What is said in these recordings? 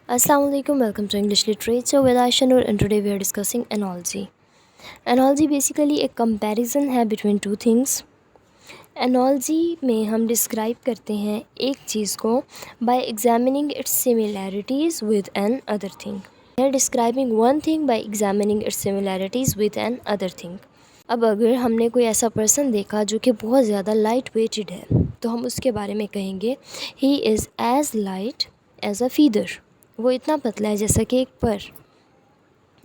Assalamu alaikum, welcome to English Literature with Aisha Noor, and today we are discussing analogy. Analogy basically एक comparison है between two things. Analogy में हम describe करते हैं एक चीज़ को by examining its similarities with an other thing. We are describing one thing by examining its similarities with an other thing. अब अगर हमने कोई ऐसा पर्सन देखा जो कि बहुत ज़्यादा लाइट वेटेड है, तो हम उसके बारे में कहेंगे he is as light as a feather. वो इतना पतला है जैसा कि एक पर.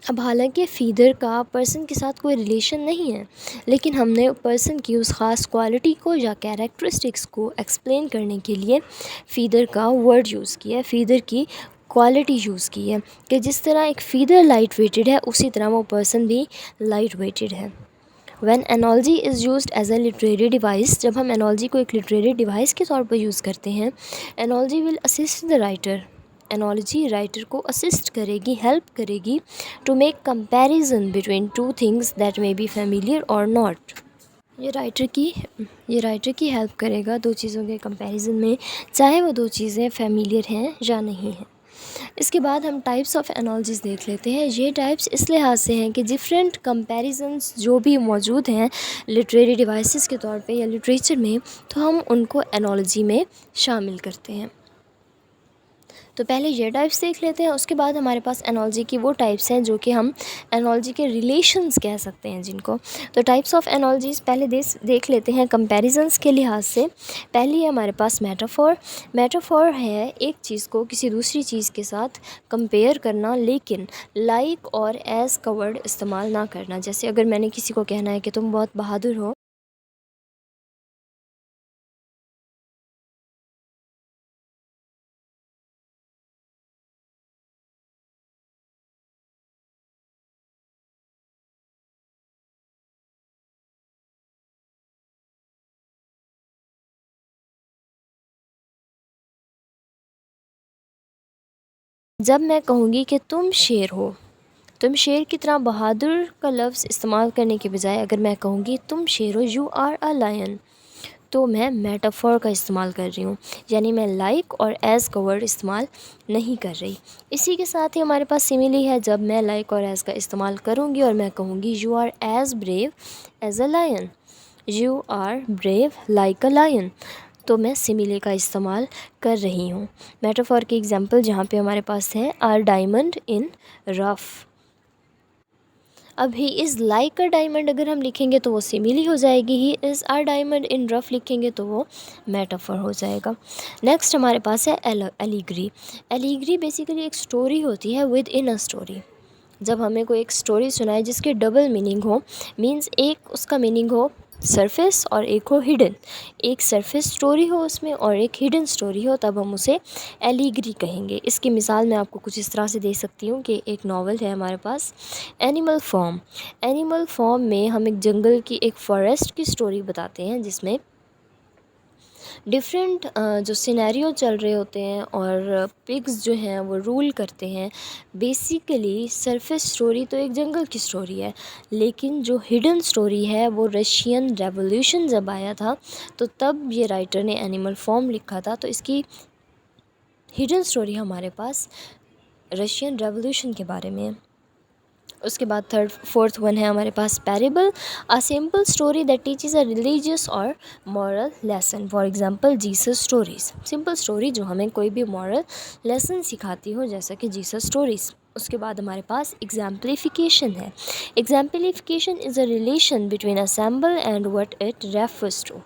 अब हालांकि फ़ीदर का पर्सन के साथ कोई रिलेशन नहीं है, लेकिन हमने पर्सन की उस ख़ास क्वालिटी को या कैरेक्टरिस्टिक्स को एक्सप्लेन करने के लिए फ़ीदर का वर्ड यूज़ किया है, फ़ीदर की क्वालिटी यूज़ की है कि जिस तरह एक फ़ीदर लाइट वेटेड है उसी तरह वो पर्सन भी लाइट वेटेड है. When analogy is used as a literary device, जब हम analogy को एक literary device के तौर पर यूज़ करते हैं, analogy will assist the writer. Analogy writer को असिस्ट करेगी, हेल्प करेगी to make comparison between two things that may be familiar or not. ये राइटर की हेल्प करेगा दो चीज़ों के कंपैरिजन में, चाहे वो दो चीज़ें फेमिलियर हैं या नहीं हैं. इसके बाद हम टाइप्स ऑफ एनालॉजीज़ देख लेते हैं. ये टाइप्स इस लिहाज से हैं कि डिफरेंट कंपैरिजंस जो भी मौजूद हैं लिटरेरी डिवाइसेस के तौर पे या लिटरेचर में, तो हम उनको एनालॉजी में शामिल करते हैं. तो पहले ये टाइप्स देख लेते हैं, उसके बाद हमारे पास एनालॉजी की वो टाइप्स हैं जो कि हम एनालॉजी के रिलेशंस कह सकते हैं जिनको. तो टाइप्स ऑफ एनालॉजीज़ पहले देख लेते हैं कंपैरिजंस के लिहाज से. पहली है हमारे पास मेटाफोर. मेटाफोर है एक चीज़ को किसी दूसरी चीज़ के साथ कंपेयर करना, लेकिन लाइक और एज़ का वर्ड इस्तेमाल ना करना. जैसे अगर मैंने किसी को कहना है कि तुम बहुत बहादुर हो, जब मैं कहूँगी कि तुम शेर हो, तुम शेर की तरह बहादुर का लफ्ज़ इस्तेमाल करने के बजाय अगर मैं कहूँगी तुम शेर हो, यू आर अ लायन, तो मैं मेटाफोर का इस्तेमाल कर रही हूँ, यानी मैं लाइक और एज़ का वर्ड इस्तेमाल नहीं कर रही. इसी के साथ ही हमारे पास सिमिली है. जब मैं लाइक और एज़ का इस्तेमाल करूँगी और मैं कहूँगी you are as brave as a lion, you are brave like a lion, तो मैं सिमिले का इस्तेमाल कर रही हूँ. मेटाफोर की एग्जांपल जहाँ पे हमारे पास है आर डायमंड इन रफ़. अब he is like a diamond अगर हम लिखेंगे तो वो सिमिली हो जाएगी. He is our diamond in rough लिखेंगे तो वो मेटाफोर हो जाएगा. नेक्स्ट हमारे पास है एलिग्री. एलिग्री बेसिकली एक स्टोरी होती है विद इन अ स्टोरी. जब हमें कोई एक स्टोरी सुनाए जिसके डबल मीनिंग हो, मीन्स एक उसका मीनिंग हो सरफेस और एक हो हिडन, एक सरफेस स्टोरी हो उसमें और एक हिडन स्टोरी हो, तब हम उसे एलिग्री कहेंगे. इसकी मिसाल मैं आपको कुछ इस तरह से दे सकती हूँ कि एक नावल है हमारे पास एनिमल फॉर्म. एनिमल फॉर्म में हम एक जंगल की, एक फॉरेस्ट की स्टोरी बताते हैं जिसमें डिफरेंट जो सिनेरियो चल रहे होते हैं और पिग्स जो हैं वो रूल करते हैं. बेसिकली सरफेस स्टोरी तो एक जंगल की स्टोरी है, लेकिन जो हिडन स्टोरी है वो रशियन रेवोल्यूशन जब आया था तो तब ये राइटर ने एनिमल फॉर्म लिखा था. तो इसकी हिडन स्टोरी हमारे पास रशियन रेवोल्यूशन के बारे में है. उसके बाद फोर्थ वन है हमारे पास parable. A simple story that teaches a religious और moral lesson. For example Jesus stories. Simple story जो हमें कोई भी मॉरल लेसन सिखाती हो, जैसा कि जीसस स्टोरीज़. उसके बाद हमारे पास एग्जाम्पलीफिकेशन है. Exemplification is a relation between a symbol and what it refers to.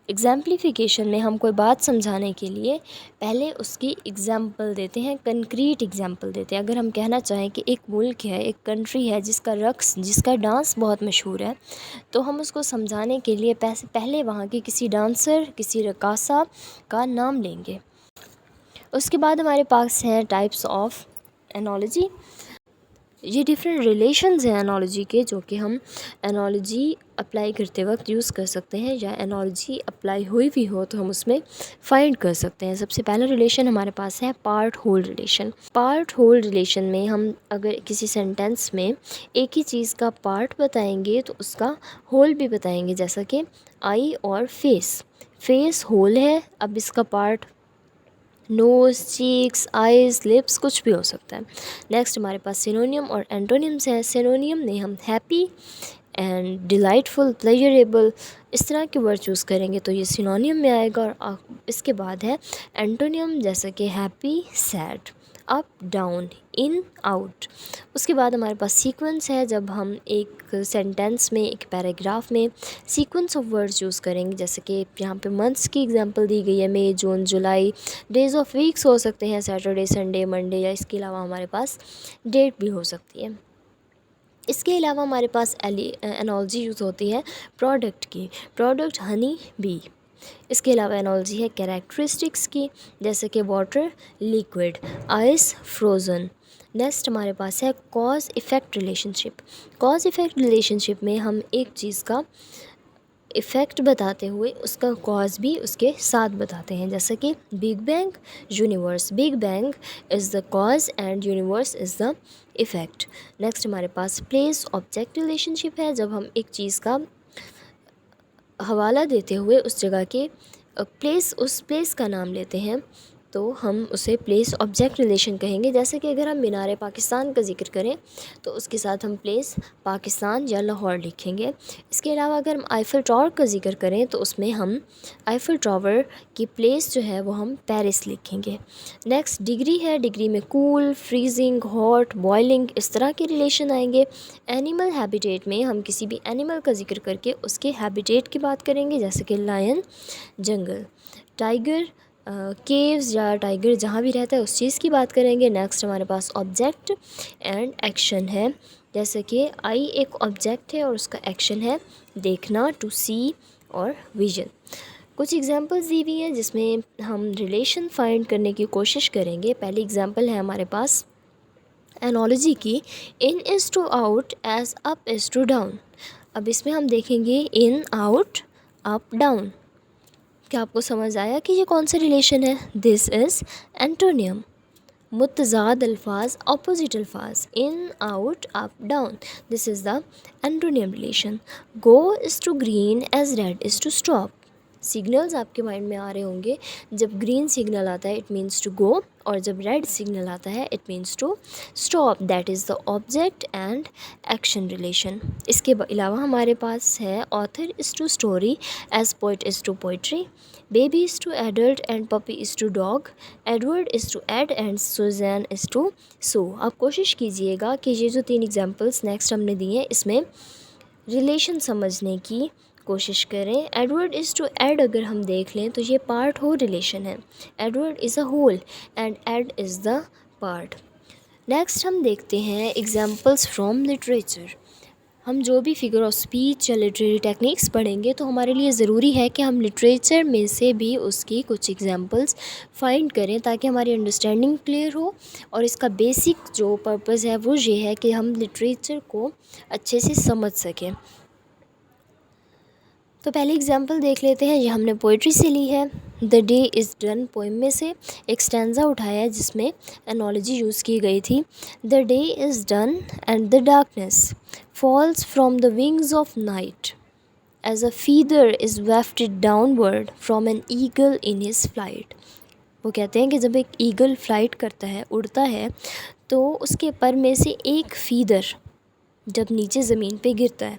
Exemplification में हम कोई बात समझाने के लिए पहले उसकी एग्ज़ाम्पल देते हैं, कंक्रीट एग्ज़ाम्पल देते हैं. अगर हम कहना चाहें कि एक मुल्क है, एक कंट्री है जिसका रक़्स, जिसका डांस बहुत मशहूर है, तो हम उसको समझाने के लिए पहले वहाँ के किसी डांसर, किसी रक़ासा का नाम लेंगे. उसके बाद हमारे पास हैं टाइप्स ऑफ एनालॉजी. ये डिफरेंट रिलेशंस हैं एनालॉजी के, जो कि हम एनालॉजी अप्लाई करते वक्त यूज़ कर सकते हैं, या एनालॉजी अप्लाई हुई भी हो तो हम उसमें फाइंड कर सकते हैं. सबसे पहला रिलेशन हमारे पास है part whole relation. Part whole relation में हम अगर किसी सेंटेंस में एक ही चीज़ का पार्ट बताएंगे तो उसका होल भी बताएंगे. जैसा कि आई और फेस. फेस होल है, अब इसका part nose, cheeks, eyes, lips, कुछ भी हो सकता है। नेक्स्ट हमारे पास सिनोनियम और एंटोनिम्स हैं। सिनोनियम में हम हैप्पी एंड डिलाइटफुल, प्लेजरेबल, इस तरह के वर्ड चूज़ करेंगे तो ये सिनोनियम में आएगा। और इसके बाद है एंटोनियम, जैसे कि हैप्पी, सैड, अप, डाउन, इन, आउट। उसके बाद हमारे पास सीक्वेंस है, जब हम एक सेंटेंस में, एक पैराग्राफ में सीक्वेंस ऑफ वर्ड्स यूज़ करेंगे, जैसे कि यहाँ पे मंथ्स की एग्जांपल दी गई है, मई, जून, जुलाई। डेज़ ऑफ वीक्स हो सकते हैं सैटरडे, संडे, मंडे, या इसके अलावा हमारे पास डेट भी हो सकती है। इसके अलावा हमारे पास एनोलॉजी यूज़ होती है प्रोडक्ट की, प्रोडक्ट हनी बी। इसके अलावा एनोलॉजी है कैरेक्टरिस्टिक्स की, जैसे कि water liquid, ice frozen. Next हमारे पास है cause effect relationship. Cause effect relationship में हम एक चीज़ का इफ़ेक्ट बताते हुए उसका कॉज भी उसके साथ बताते हैं, जैसे कि big bang universe, big bang is the cause and universe is the effect. Next हमारे पास प्लेस ऑब्जेक्ट रिलेशनशिप है, जब हम एक चीज़ का हवाला देते हुए उस जगह के उस प्लेस का नाम लेते हैं तो हम उसे प्लेस ऑब्जेक्ट रिलेशन कहेंगे। जैसे कि अगर हम मीनार पाकिस्तान का जिक्र करें तो उसके साथ हम प्लेस पाकिस्तान या लाहौर लिखेंगे। इसके अलावा अगर हम आईफल टावर का जिक्र करें तो उसमें हम आईफल टावर की प्लेस जो है वो हम पेरिस लिखेंगे। नेक्स्ट डिग्री है, डिग्री में कूल, फ्रीजिंग, हॉट, बॉइलिंग, इस तरह के रिलेशन आएंगे। एनिमल हैबिटेट में हम किसी भी एनिमल का जिक्र करके उसके हैबिटेट की बात करेंगे, जैसे कि लायन जंगल, टाइगर केव्स, या टाइगर जहाँ भी रहता है उस चीज़ की बात करेंगे। नेक्स्ट हमारे पास ऑब्जेक्ट एंड एक्शन है, जैसे कि आई एक ऑब्जेक्ट है और उसका एक्शन है देखना, टू सी और विजन। कुछ एग्जांपल्स दी हुई हैं जिसमें हम रिलेशन फाइंड करने की कोशिश करेंगे। पहली एग्जांपल है हमारे पास एनोलॉजी की, in is to out as up is to down. अब इसमें हम देखेंगे इन, आउट, अप, डाउन। क्या आपको समझ आया कि ये कौन सा रिलेशन है? This is antonym. मुतज़ाद अल्फाज, ऑपोजिट अल्फाज, in, out, up, down, this is the antonym relation. Go is to green as red is to stop. Signals आपके माइंड में आ रहे होंगे, जब ग्रीन सिग्नल आता है इट मीन्स टू गो, और जब रेड सिग्नल आता है it means to stop. That is the object and action relation. इसके अलावा हमारे पास है author is to story as poet is to poetry, baby is to adult and puppy is to dog, Edward is to Ed and Susan is to Sue. आप कोशिश कीजिएगा कि ये जो 3 एग्जाम्पल्स नेक्स्ट हमने दिए हैं इसमें रिलेशन समझने की कोशिश करें। एडवर्ड इज़ टू एड अगर हम देख लें तो ये पार्ट हो रिलेशन है। Edward is a whole and Ed is the part. Next हम देखते हैं एग्जाम्पल्स फ्रॉम लिटरेचर। हम जो भी फिगर ऑफ स्पीच या लिटरेरी टेक्निक्स पढ़ेंगे तो हमारे लिए ज़रूरी है कि हम लिटरेचर में से भी उसकी कुछ एग्जांपल्स फाइंड करें ताकि हमारी अंडरस्टैंडिंग क्लियर हो। और इसका बेसिक जो पर्पस है वो ये है कि हम लिटरेचर को अच्छे से समझ सकें। तो पहली एग्जांपल देख लेते हैं, ये हमने पोइट्री से ली है। The day is done poem में से एक स्टैंजा उठाया है जिसमें एनोलॉजी यूज़ की गई थी। The day is done and the darkness falls from the wings of night as a feather is wafted downward from an eagle in his flight। वो कहते हैं कि जब एक ईगल फ्लाइट करता है, उड़ता है, तो उसके पर में से एक फीदर जब नीचे ज़मीन पे गिरता है,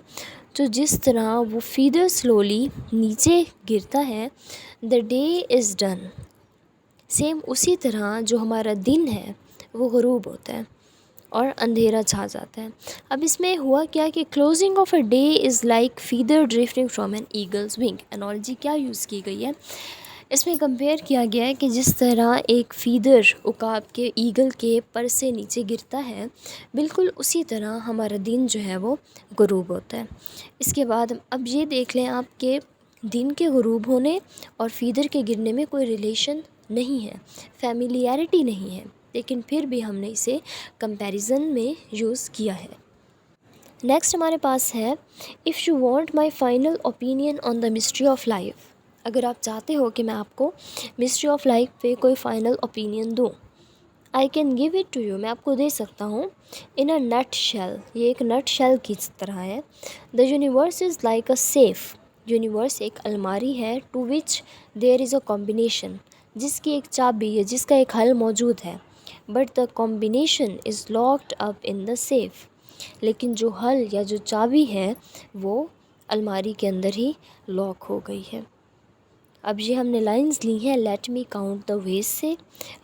तो जिस तरह वो फीदर स्लोली नीचे गिरता है, the day is done, same उसी तरह जो हमारा दिन है वो ग़ुरूब होता है और अंधेरा छा जाता है। अब इसमें हुआ क्या कि closing of a day is like feather drifting from an eagle's wing. Analogy क्या यूज़ की गई है, इसमें कंपेयर किया गया है कि जिस तरह एक फीदर उकाब के ईगल के पर से नीचे गिरता है, बिल्कुल उसी तरह हमारा दिन जो है वो ग़ुरूब होता है। इसके बाद अब ये देख लें आप कि दिन के ग़ुरूब होने और फीदर के गिरने में कोई रिलेशन नहीं है, फैमिलियरिटी नहीं है, लेकिन फिर भी हमने इसे कंपैरिजन में यूज़ किया है। नेक्स्ट हमारे पास है, if you want my final opinion on the mystery of life. अगर आप चाहते हो कि मैं आपको मिस्ट्री ऑफ लाइफ पे कोई फ़ाइनल ओपिनियन दूँ, I can give it to you, मैं आपको दे सकता हूँ। इन अ नट शेल, ये एक नट शेल की तरह है। The universe is like a safe, universe एक अलमारी है, to which there is a combination, जिसकी एक चाबी है, जिसका एक हल मौजूद है, but the combination is locked up in the safe. लेकिन जो हल या जो चाबी है वो अलमारी के अंदर ही लॉक हो गई है। अब ये हमने लाइंस ली हैं let me count the ways से।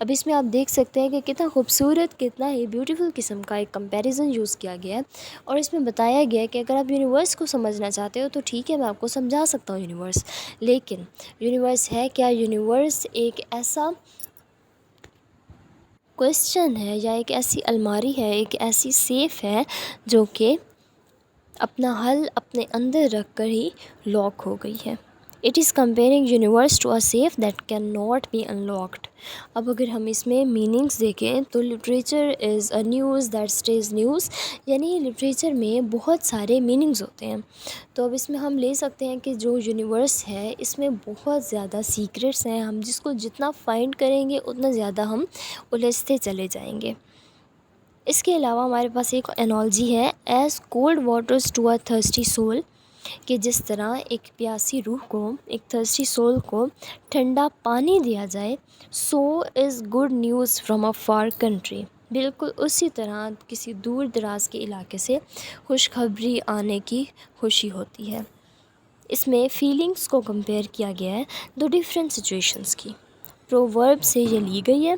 अब इसमें आप देख सकते हैं कि कितना खूबसूरत, कितना ही ब्यूटीफुल किस्म का एक कंपैरिजन यूज़ किया गया है। और इसमें बताया गया है कि अगर आप यूनिवर्स को समझना चाहते हो तो ठीक है, मैं आपको समझा सकता हूँ यूनिवर्स, लेकिन यूनिवर्स है क्या? यूनिवर्स एक ऐसा क्वेश्चन है या एक ऐसी अलमारी है, एक ऐसी सेफ़ है जो कि अपना हल अपने अंदर रख कर ही लॉक हो गई है। It is comparing universe to a safe that can not be unlocked. अब अगर हम इसमें मीनिंग्स देखें तो literature is a news that stage news, यानी लिटरेचर में बहुत सारे मीनिंग्स होते हैं। तो अब इसमें हम ले सकते हैं कि जो यूनिवर्स है इसमें बहुत ज़्यादा सीक्रेट्स हैं, हम जिसको जितना फाइंड करेंगे उतना ज़्यादा हम उलझते चले जाएंगे। इसके अलावा हमारे पास एक एनॉलजी है as cold waters to a thirsty soul, कि जिस तरह एक प्यासी रूह को, एक थर्स्टी सोल को ठंडा पानी दिया जाए, so is good news from a far country. बिल्कुल उसी तरह किसी दूर दराज के इलाके से खुशखबरी आने की खुशी होती है। इसमें फीलिंग्स को कंपेयर किया गया है दो डिफरेंट सिचुएशंस की। प्रोवर्ब से ये ली गई है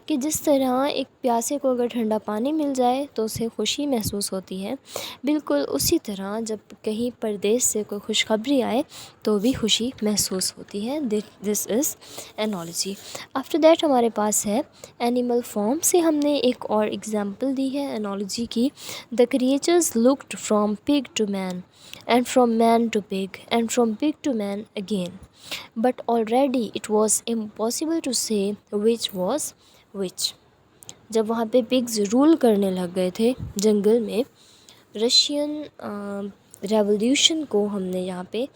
कि जिस तरह एक प्यासे को अगर ठंडा पानी मिल जाए तो उसे खुशी महसूस होती है, बिल्कुल उसी तरह जब कहीं परदेश से कोई खुशखबरी आए तो भी खुशी महसूस होती है। This is analogy. After that हमारे पास है एनिमल फॉर्म से हमने एक और एग्जांपल दी है एनॉलजी की। The creatures looked from pig to man and from man to pig and from pig to man again, but already it was impossible to say which was which। जब वहाँ पे pigs rule करने लग गए थे जंगल में, Russian revolution को हमने यहाँ पे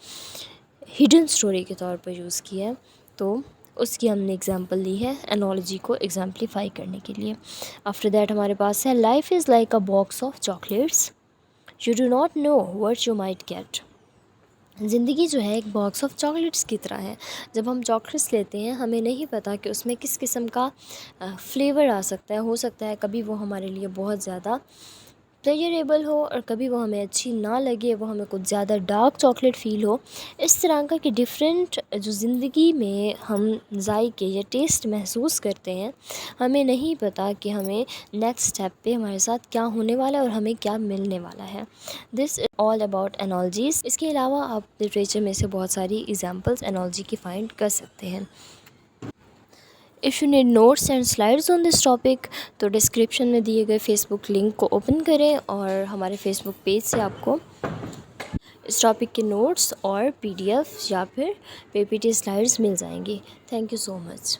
हिडन स्टोरी के तौर पर यूज़ किया है, तो उसकी हमने एग्जांपल ली है एनॉलजी को एग्जाम्पलीफाई करने के लिए। आफ्टर दैट हमारे पास है life is like a box of chocolates, you do not know what you might get. ज़िंदगी जो है एक बॉक्स ऑफ चॉकलेट्स की तरह है। जब हम चॉकलेट्स लेते हैं हमें नहीं पता कि उसमें किस किस्म का फ्लेवर आ सकता है। हो सकता है कभी वो हमारे लिए बहुत ज़्यादा प्लेजरेबल हो और कभी वो हमें अच्छी ना लगे, वो हमें कुछ ज़्यादा डार्क चॉकलेट फ़ील हो। इस तरह का कि डिफरेंट जो ज़िंदगी में हम जायके या टेस्ट महसूस करते हैं, हमें नहीं पता कि हमें नेक्स्ट स्टेप पे हमारे साथ क्या होने वाला है और हमें क्या मिलने वाला है। This is all about analogies. इसके अलावा आप लिटरेचर में से बहुत सारी एग्जांपल्स एनॉलजी की फ़ाइंड कर सकते हैं। If you need notes and slides on this topic तो डिस्क्रिप्शन में दिए गए फेसबुक लिंक को ओपन करें और हमारे फेसबुक पेज से आपको इस टॉपिक के नोट्स और पीडीएफ या फिर पीपीटी स्लाइड्स मिल जाएंगी। Thank you so much.